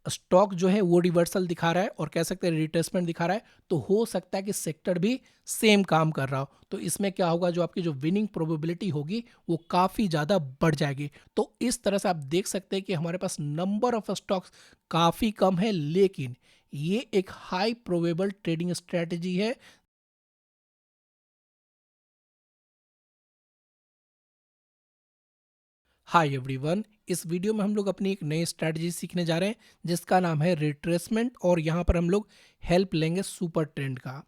Stock जो है वो रिवर्सल दिखा रहा है और कह सकते हैं रिट्रेसमेंट दिखा रहा है, तो हो सकता है कि सेक्टर भी सेम काम कर रहा हो। तो इसमें क्या होगा, जो आपकी जो विनिंग प्रोबेबिलिटी होगी वो काफ़ी ज़्यादा बढ़ जाएगी। तो इस तरह से आप देख सकते हैं कि हमारे पास नंबर ऑफ स्टॉक्स काफ़ी कम है, लेकिन ये एक हाई प्रोबेबल ट्रेडिंग स्ट्रेटजी है। हाय एवरीवन, इस वीडियो में हम लोग अपनी एक नई स्ट्रैटेजी सीखने जा रहे हैं जिसका नाम है रिट्रेसमेंट, और यहाँ पर हम लोग हेल्प लेंगे सुपर ट्रेंड का।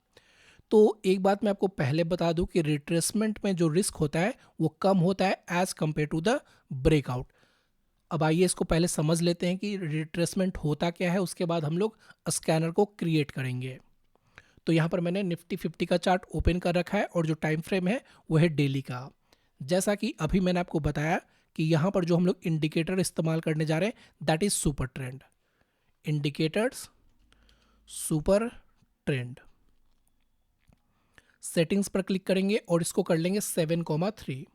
तो एक बात मैं आपको पहले बता दूं कि रिट्रेसमेंट में जो रिस्क होता है वो कम होता है as compare to the breakout. अब आइए इसको पहले समझ लेते हैं कि रिट्रेसमेंट होता क्या है, उसके बाद हम लोग स्कैनर को क्रिएट करेंगे। तो यहाँ पर मैंने निफ्टी 50 का चार्ट ओपन कर रखा है और जो टाइम फ्रेम है वो है डेली का। जैसा कि अभी मैंने आपको बताया कि यहाँ पर जो हम लोग इंडिकेटर इस्तेमाल करने जा रहे हैं that is super trend. Indicators, super trend. Settings पर क्लिक करेंगे और इसको कर लेंगे 7,3।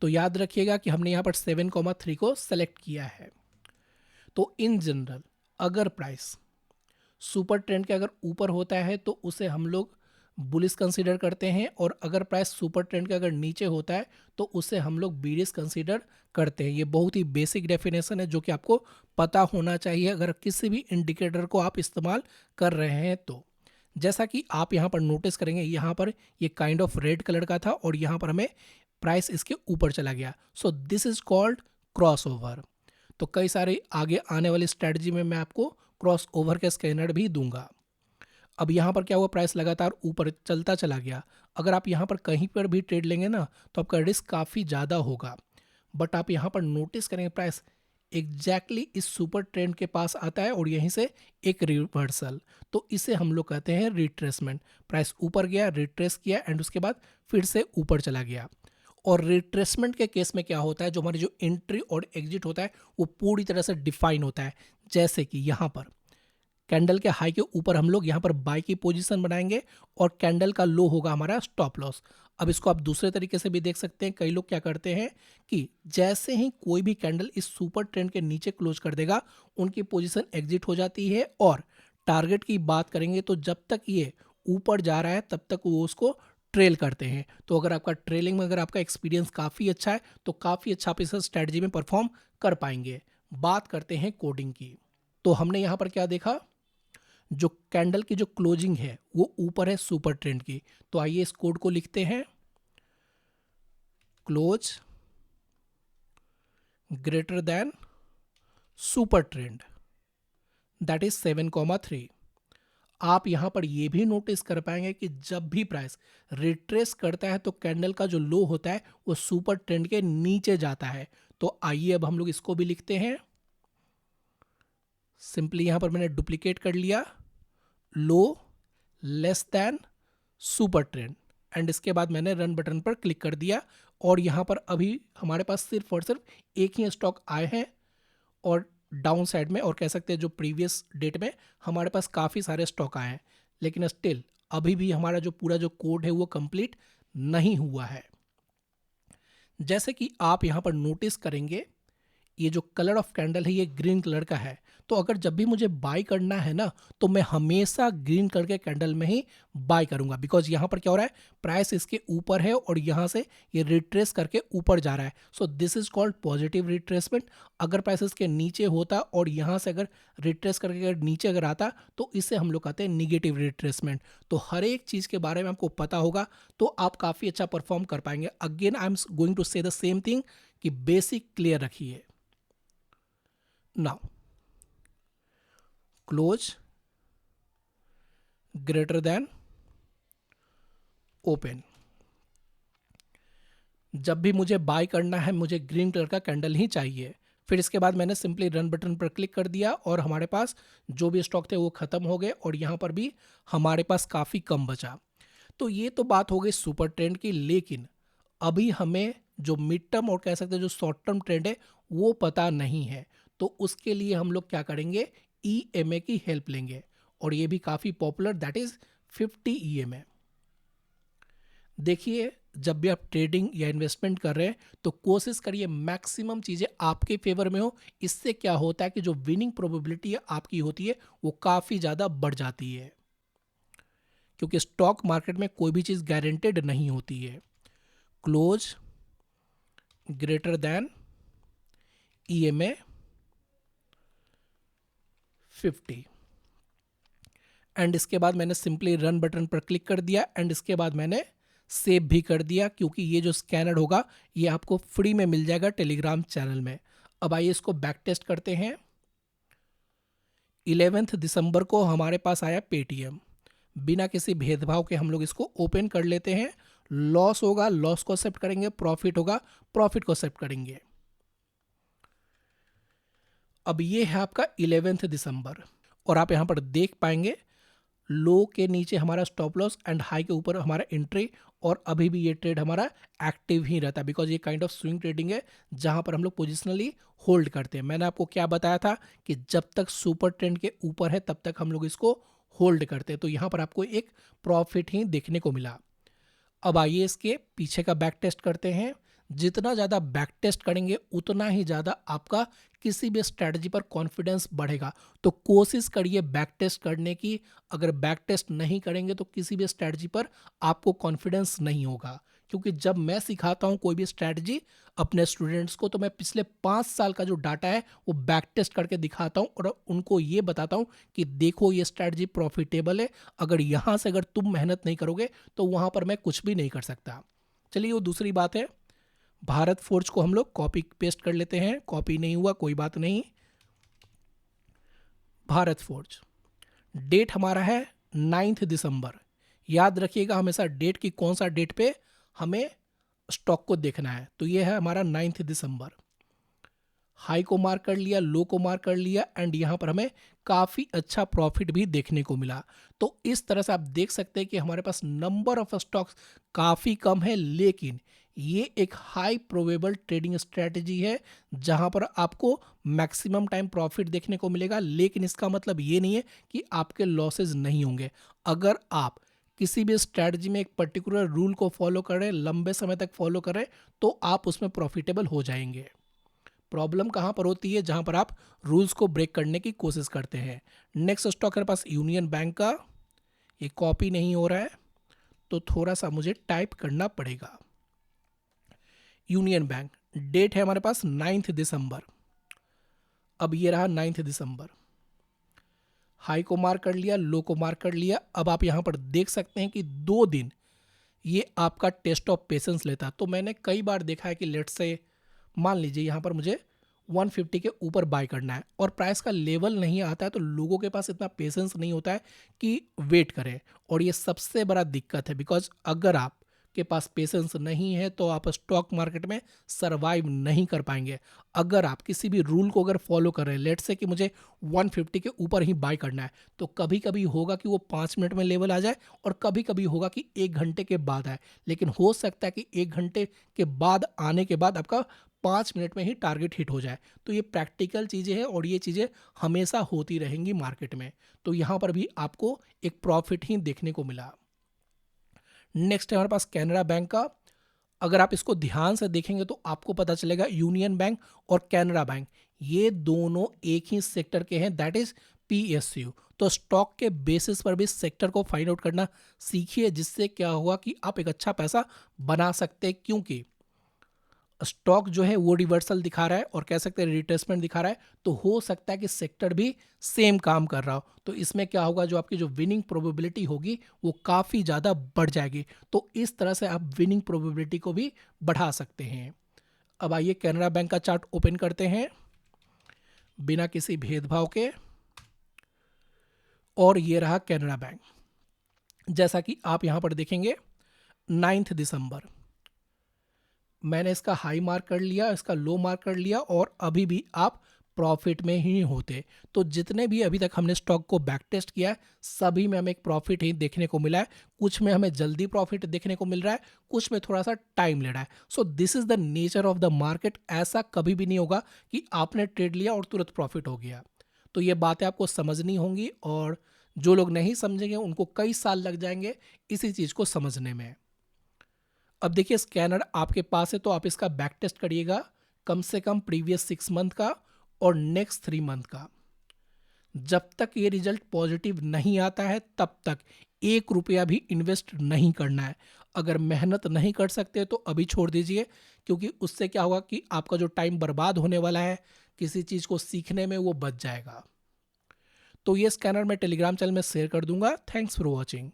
तो याद रखिएगा कि हमने यहाँ पर 7,3 को सेलेक्ट किया है। तो इन जनरल अगर प्राइस सुपर ट्रेंड के अगर ऊपर होता है तो उसे हम लोग बुलिश कंसीडर करते हैं, और अगर प्राइस सुपर ट्रेंड के अगर नीचे होता है तो उसे हम लोग बीरिश कंसीडर करते हैं। ये बहुत ही बेसिक डेफिनेशन है जो कि आपको पता होना चाहिए अगर किसी भी इंडिकेटर को आप इस्तेमाल कर रहे हैं तो। जैसा कि आप यहाँ पर नोटिस करेंगे, यहाँ पर ये काइंड ऑफ रेड कलर का था और यहाँ पर हमें प्राइस इसके ऊपर चला गया। So this is called cross over. तो कई सारे आगे आने वाली स्ट्रैटेजी में मैं आपको क्रॉस ओवर के स्कैनर भी दूंगा। अब यहाँ पर क्या हुआ, प्राइस लगातार ऊपर चलता चला गया। अगर आप यहाँ पर कहीं पर भी ट्रेड लेंगे ना तो आपका रिस्क काफ़ी ज़्यादा होगा। बट आप यहाँ पर नोटिस करेंगे प्राइस एग्जैक्टली इस सुपर ट्रेंड के पास आता है और यहीं से एक रिवर्सल। तो इसे हम लोग कहते हैं रिट्रेसमेंट। प्राइस ऊपर गया, रिट्रेस किया एंड उसके बाद फिर से ऊपर चला गया। और रिट्रेसमेंट के केस में क्या होता है, जो हमारी जो एंट्री और एग्जिट होता है वो पूरी तरह से डिफाइन होता है। जैसे कि यहाँ पर कैंडल के हाई के ऊपर हम लोग यहाँ पर बाय की पोजीशन बनाएंगे और कैंडल का लो होगा हमारा स्टॉप लॉस। अब इसको आप दूसरे तरीके से भी देख सकते हैं। कई लोग क्या करते हैं कि जैसे ही कोई भी कैंडल इस सुपर ट्रेंड के नीचे क्लोज कर देगा उनकी पोजीशन एग्जिट हो जाती है, और टारगेट की बात करेंगे तो जब तक ये ऊपर जा रहा है तब तक वो उसको ट्रेल करते हैं। तो अगर आपका ट्रेलिंग में अगर आपका एक्सपीरियंस काफ़ी अच्छा है तो काफ़ी अच्छा आप इस स्ट्रैटेजी में परफॉर्म कर पाएंगे। बात करते हैं कोडिंग की। तो हमने यहाँ पर क्या देखा, जो कैंडल की जो क्लोजिंग है वो ऊपर है सुपर ट्रेंड की। तो आइए इस कोड को लिखते हैं, close greater than super trend that is 7,3। आप यहां पर ये भी नोटिस कर पाएंगे कि जब भी प्राइस रिट्रेस करता है तो कैंडल का जो लो होता है वो सुपर ट्रेंड के नीचे जाता है। तो आइए अब हम लोग इसको भी लिखते हैं। सिंपली यहां पर मैंने डुप्लीकेट कर लिया, low less than super trend, and इसके बाद मैंने रन बटन पर क्लिक कर दिया। और यहाँ पर अभी हमारे पास सिर्फ और सिर्फ एक ही स्टॉक आए हैं और डाउन साइड में, और कह सकते हैं जो प्रीवियस डेट में हमारे पास काफ़ी सारे स्टॉक आए हैं, लेकिन स्टिल अभी भी हमारा जो पूरा जो कोड है वो कंप्लीट नहीं हुआ है। जैसे कि आप यहाँ पर नोटिस करेंगे ये जो कलर ऑफ कैंडल है ये ग्रीन कलर का है। तो अगर जब भी मुझे बाय करना है ना तो मैं हमेशा ग्रीन कलर के कैंडल में ही बाय करूंगा, बिकॉज यहाँ पर क्या हो रहा है, प्राइस इसके ऊपर है और यहाँ से ये रिट्रेस करके ऊपर जा रहा है। So this is called positive retracement. अगर प्राइस इसके नीचे होता और यहाँ से अगर रिट्रेस करके अगर नीचे अगर आता तो इसे हम लोग कहते हैं निगेटिव रिट्रेसमेंट। तो हर एक चीज़ के बारे में आपको पता होगा तो आप काफ़ी अच्छा परफॉर्म कर पाएंगे। Again I am going to say the same thing कि बेसिक क्लियर रखिए। Now, close greater than open। जब भी मुझे बाय करना है मुझे ग्रीन कलर का कैंडल ही चाहिए। फिर इसके बाद मैंने सिंपली रन बटन पर क्लिक कर दिया और हमारे पास जो भी स्टॉक थे वो ख़त्म हो गए और यहाँ पर भी हमारे पास काफ़ी कम बचा। तो ये तो बात हो गई सुपर ट्रेंड की, लेकिन अभी हमें जो मिड टर्म और कह सकते हैं जो शॉर्ट टर्म ट्रेंड है वो पता नहीं है। तो उसके लिए हम लोग क्या करेंगे, EMA की हेल्प लेंगे, और ये भी काफ़ी पॉपुलर दैट इज 50 EMA। देखिए जब भी आप ट्रेडिंग या इन्वेस्टमेंट कर रहे हैं तो कोशिश करिए मैक्सिमम चीज़ें आपके फेवर में हो। इससे क्या होता है कि जो विनिंग प्रोबेबिलिटी है आपकी होती है वो काफ़ी ज़्यादा बढ़ जाती है, क्योंकि स्टॉक मार्केट में कोई भी चीज़ गारंटेड नहीं होती है। Close greater than EMA 50 and इसके बाद मैंने सिंपली रन बटन पर क्लिक कर दिया एंड इसके बाद मैंने सेव भी कर दिया, क्योंकि ये जो स्कैनर होगा ये आपको फ्री में मिल जाएगा टेलीग्राम चैनल में। अब आइए इसको बैक टेस्ट करते हैं। 11 दिसंबर को हमारे पास आया पेटीएम, बिना किसी भेदभाव के हम लोग इसको ओपन कर लेते हैं। लॉस होगा लॉस को एक्सेप्ट करेंगे, प्रॉफिट होगा प्रॉफिट को एक्सेप्ट करेंगे। अब ये है आपका 11 दिसंबर और आप यहां पर देख पाएंगे लो के नीचे हमारा स्टॉप लॉस एंड हाई के ऊपर हमारा एंट्री, और अभी भी ये ट्रेड हमारा एक्टिव ही रहता है बिकॉज ये काइंड ऑफ स्विंग ट्रेडिंग है जहां पर हम लोग पोजिशनली होल्ड करते हैं। मैंने आपको क्या बताया था कि जब तक सुपर ट्रेंड के ऊपर है तब तक हम लोग इसको होल्ड करते हैं, तो यहां पर आपको एक प्रॉफिट ही देखने को मिला। अब आइए इसके पीछे का बैक टेस्ट करते हैं। जितना ज़्यादा बैक टेस्ट करेंगे उतना ही ज़्यादा आपका किसी भी स्ट्रैटेजी पर कॉन्फिडेंस बढ़ेगा। तो कोशिश करिए बैक टेस्ट करने की। अगर बैक टेस्ट नहीं करेंगे तो किसी भी स्ट्रैटेजी पर आपको कॉन्फिडेंस नहीं होगा, क्योंकि जब मैं सिखाता हूँ कोई भी स्ट्रैटेजी अपने स्टूडेंट्स को तो मैं पिछले 5 साल का जो डाटा है वो बैक टेस्ट करके दिखाता हूँ और उनको ये बताता हूँ कि देखो ये स्ट्रैटेजी प्रॉफिटेबल है, अगर यहाँ से अगर तुम मेहनत नहीं करोगे तो वहाँ पर मैं कुछ भी नहीं कर सकता। चलिए वो दूसरी बात है। भारत फोर्ज को हम लोग कॉपी पेस्ट कर लेते हैं, कॉपी नहीं हुआ कोई बात नहीं। भारत फोर्ज डेट हमारा है 9 दिसंबर। याद रखिएगा हमेशा डेट की कौन सा डेट पे हमें स्टॉक को देखना है, तो ये है हमारा 9 दिसंबर। हाई को मार्क कर लिया, लो को मार्क कर लिया एंड यहाँ पर हमें काफ़ी अच्छा प्रॉफिट भी देखने को मिला। तो इस तरह से आप देख सकते हैं कि हमारे पास नंबर ऑफ स्टॉक्स काफ़ी कम है, लेकिन ये एक हाई प्रोबेबल ट्रेडिंग स्ट्रेटजी है जहां पर आपको मैक्सिमम टाइम प्रॉफिट देखने को मिलेगा। लेकिन इसका मतलब ये नहीं है कि आपके लॉसेज नहीं होंगे। अगर आप किसी भी स्ट्रैटेजी में एक पर्टिकुलर रूल को फॉलो कर रहे हैं, लंबे समय तक फॉलो कर रहे हैं, तो आप उसमें प्रॉफिटेबल हो जाएंगे। प्रॉब्लम कहां पर होती है? जहां पर आप रूल्स को ब्रेक करने की कोशिश करते हैं। नेक्स्ट स्टॉक मेरे पास यूनियन बैंक का, ये कॉपी नहीं हो रहा है तो थोड़ा सा मुझे टाइप करना पड़ेगा। यूनियन बैंक डेट है हमारे पास 9 दिसंबर। अब ये रहा 9 दिसंबर। हाई को मार्क कर लिया, लो को मार्क कर लिया। अब आप यहां पर देख सकते हैं कि 2 दिन ये आपका टेस्ट ऑफ पेशेंस लेता। तो मैंने कई बार देखा है कि लेट से मान लीजिए यहाँ पर मुझे 150 के ऊपर बाय करना है और प्राइस का लेवल नहीं आता है, तो लोगों के पास इतना पेशेंस नहीं होता है कि वेट करें, और ये सबसे बड़ा दिक्कत है। बिकॉज अगर आप के पास पेशेंस नहीं है तो आप स्टॉक मार्केट में सरवाइव नहीं कर पाएंगे। अगर आप किसी भी रूल को अगर फॉलो कर रहे हैं, लेट से कि मुझे 150 के ऊपर ही बाय करना है, तो कभी कभी होगा कि वो 5 मिनट में लेवल आ जाए और कभी कभी होगा कि 1 घंटे के बाद आए। लेकिन हो सकता है कि 1 घंटे के बाद आने के बाद आपका 5 मिनट में ही टारगेट हिट हो जाए। तो ये प्रैक्टिकल चीज़ें हैं और ये चीज़ें हमेशा होती रहेंगी मार्केट में। तो यहाँ पर भी आपको एक प्रॉफिट ही देखने को मिला। नेक्स्ट है हमारे पास कैनरा बैंक का। अगर आप इसको ध्यान से देखेंगे तो आपको पता चलेगा यूनियन बैंक और कैनरा बैंक ये दोनों एक ही सेक्टर के हैं, दैट इज PSU। तो स्टॉक के बेसिस पर भी सेक्टर को फाइंड आउट करना सीखिए, जिससे क्या होगा कि आप एक अच्छा पैसा बना सकते हैं। क्योंकि स्टॉक जो है वो रिवर्सल दिखा रहा है और कह सकते हैं रिट्रेसमेंट दिखा रहा है, तो हो सकता है कि सेक्टर भी सेम काम कर रहा हो। तो इसमें क्या होगा, जो आपकी जो विनिंग प्रोबेबिलिटी होगी वो काफ़ी ज़्यादा बढ़ जाएगी। तो इस तरह से आप विनिंग प्रोबेबिलिटी को भी बढ़ा सकते हैं। अब आइए कैनरा बैंक का चार्ट ओपन करते हैं बिना किसी भेदभाव के, और ये रहा कैनरा बैंक। जैसा कि आप यहाँ पर देखेंगे 9 दिसंबर मैंने इसका हाई मार्क कर लिया, इसका लो मार्क कर लिया, और अभी भी आप प्रॉफिट में ही होते। तो जितने भी अभी तक हमने स्टॉक को बैक टेस्ट किया है सभी में हमें एक प्रॉफिट ही देखने को मिला है। कुछ में हमें जल्दी प्रॉफिट देखने को मिल रहा है, कुछ में थोड़ा सा टाइम ले रहा है। So this is the nature of the market. ऐसा कभी भी नहीं होगा कि आपने ट्रेड लिया और तुरंत प्रॉफिट हो गया। तो ये बातें आपको समझनी होंगी, और जो लोग नहीं समझेंगे उनको कई साल लग जाएंगे इसी चीज़ को समझने में। अब देखिए स्कैनर आपके पास है तो आप इसका बैक टेस्ट करिएगा, कम से कम प्रीवियस 6 मंथ का और नेक्स्ट 3 मंथ का। जब तक ये रिजल्ट पॉजिटिव नहीं आता है तब तक 1 रुपया भी इन्वेस्ट नहीं करना है। अगर मेहनत नहीं कर सकते तो अभी छोड़ दीजिए, क्योंकि उससे क्या होगा कि आपका जो टाइम बर्बाद होने वाला है किसी चीज़ को सीखने में, वो बच जाएगा। तो ये स्कैनर मैं टेलीग्राम चैनल में शेयर कर दूंगा। Thanks for watching.